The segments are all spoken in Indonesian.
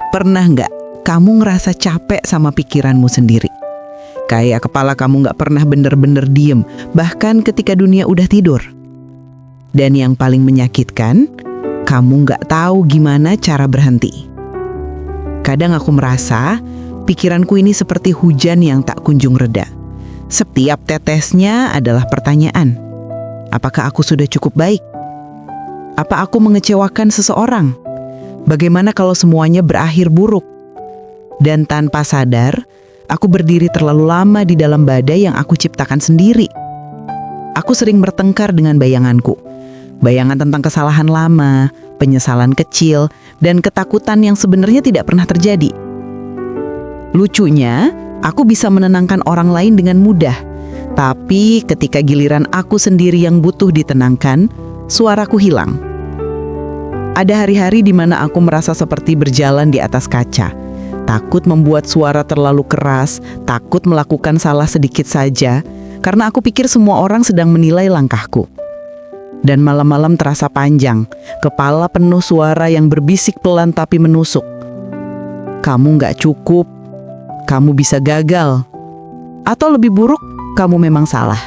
Pernah nggak kamu ngerasa capek sama pikiranmu sendiri? Kayak kepala kamu nggak pernah bener-bener diem, bahkan ketika dunia udah tidur. Dan yang paling menyakitkan, kamu nggak tahu gimana cara berhenti. Kadang aku merasa pikiranku ini seperti hujan yang tak kunjung reda. Setiap tetesnya adalah pertanyaan. Apakah aku sudah cukup baik? Apa aku mengecewakan seseorang? Bagaimana kalau semuanya berakhir buruk? Dan tanpa sadar, aku berdiri terlalu lama di dalam badai yang aku ciptakan sendiri. Aku sering bertengkar dengan bayanganku. Bayangan tentang kesalahan lama, penyesalan kecil, dan ketakutan yang sebenarnya tidak pernah terjadi. Lucunya, aku bisa menenangkan orang lain dengan mudah. Tapi ketika giliran aku sendiri yang butuh ditenangkan, suaraku hilang. Ada hari-hari di mana aku merasa seperti berjalan di atas kaca. Takut membuat suara terlalu keras, takut melakukan salah sedikit saja, karena aku pikir semua orang sedang menilai langkahku. Dan malam-malam terasa panjang, kepala penuh suara yang berbisik pelan tapi menusuk. Kamu nggak cukup, kamu bisa gagal, atau lebih buruk, kamu memang salah.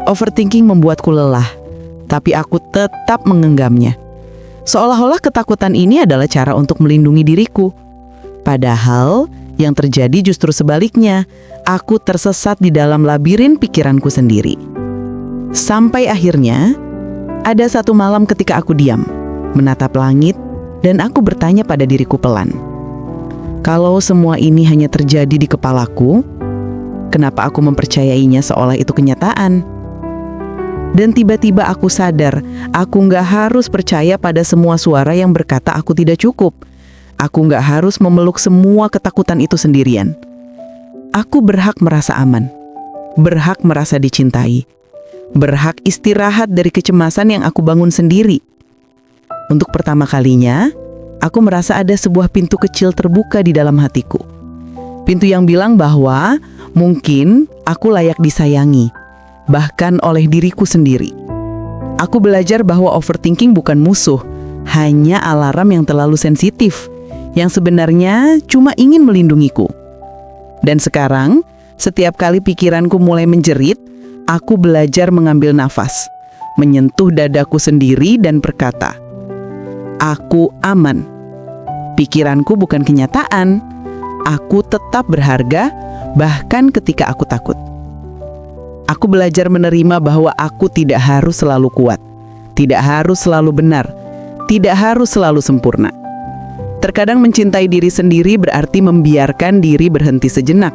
Overthinking membuatku lelah, tapi aku tetap menggenggamnya. Seolah-olah ketakutan ini adalah cara untuk melindungi diriku. Padahal yang terjadi justru sebaliknya, aku tersesat di dalam labirin pikiranku sendiri. Sampai akhirnya, ada satu malam ketika aku diam, menatap langit, dan aku bertanya pada diriku pelan. Kalau semua ini hanya terjadi di kepalaku, kenapa aku mempercayainya seolah itu kenyataan? Dan tiba-tiba aku sadar, aku nggak harus percaya pada semua suara yang berkata aku tidak cukup. Aku nggak harus memeluk semua ketakutan itu sendirian. Aku berhak merasa aman, berhak merasa dicintai, berhak istirahat dari kecemasan yang aku bangun sendiri. Untuk pertama kalinya, aku merasa ada sebuah pintu kecil terbuka di dalam hatiku. Pintu yang bilang bahwa mungkin aku layak disayangi, bahkan oleh diriku sendiri. Aku belajar bahwa overthinking bukan musuh, hanya alarm yang terlalu sensitif, yang sebenarnya cuma ingin melindungiku. Dan sekarang, setiap kali pikiranku mulai menjerit, aku belajar mengambil nafas, menyentuh dadaku sendiri dan berkata, aku aman. Pikiranku bukan kenyataan. Aku tetap berharga, bahkan ketika aku takut. Aku belajar menerima bahwa aku tidak harus selalu kuat, tidak harus selalu benar, tidak harus selalu sempurna. Terkadang mencintai diri sendiri berarti membiarkan diri berhenti sejenak,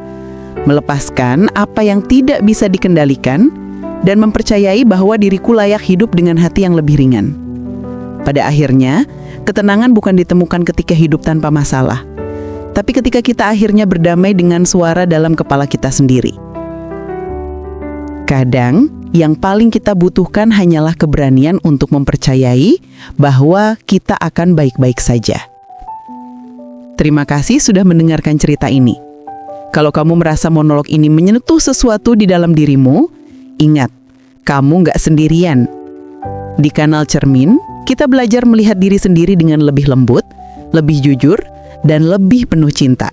melepaskan apa yang tidak bisa dikendalikan, dan mempercayai bahwa diriku layak hidup dengan hati yang lebih ringan. Pada akhirnya, ketenangan bukan ditemukan ketika hidup tanpa masalah, tapi ketika kita akhirnya berdamai dengan suara dalam kepala kita sendiri. Kadang, yang paling kita butuhkan hanyalah keberanian untuk mempercayai bahwa kita akan baik-baik saja. Terima kasih sudah mendengarkan cerita ini. Kalau kamu merasa monolog ini menyentuh sesuatu di dalam dirimu, ingat, kamu nggak sendirian. Di kanal Cermin, kita belajar melihat diri sendiri dengan lebih lembut, lebih jujur, dan lebih penuh cinta.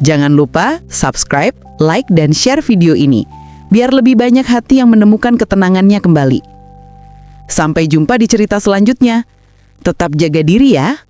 Jangan lupa subscribe, like, dan share video ini, biar lebih banyak hati yang menemukan ketenangannya kembali. Sampai jumpa di cerita selanjutnya. Tetap jaga diri ya.